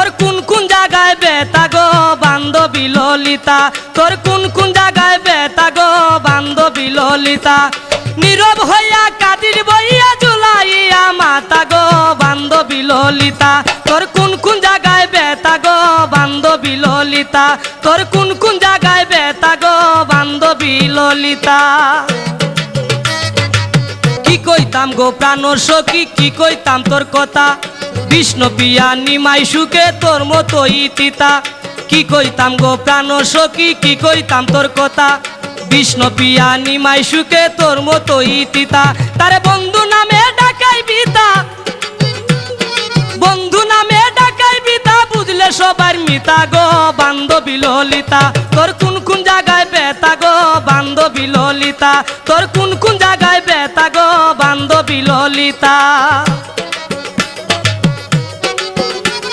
তোর কোন কোন জায়গায় ব্যথা গো বান্ধবী ললিতা, তোর কোন কোন জায়গায় ব্যথা গো বান্ধবী ললিতা। নীরব হইয়া কাদির বইয়া জুলাইয়া মাতা গো বান্ধবী ললিতা, তোর কোন কোন জায়গায় ব্যথা গো বান্ধবী ললিতা, তোর কোন কোন জায়গায় ব্যথা গো বান্ধবী ললিতা। কি কইতাম গো প্রাণর সখী কি কইতাম তোর কথা, বিষ্ণু পিয়া নিমাই সুখে তোর মতোই তিতা। কি কইতাম গো প্রাণর সখী কি কইতাম তোর কথা, বিষ্ণু পিয়া নিমাই সুখে তোর মতোই তিতা। তারে বন্ধু নামে ডাকাই বিতা, বন্ধু নামে ডাকাই বিতা, বুঝলে সবার মিতা গো বান্ধবী ললিতা, তোর কোন কোন জায়গায় ব্যথা গো বান্ধবী ললিতা, তোর কোন কোন জায়গায় ব্যথা গো বান্ধবী ললিতা।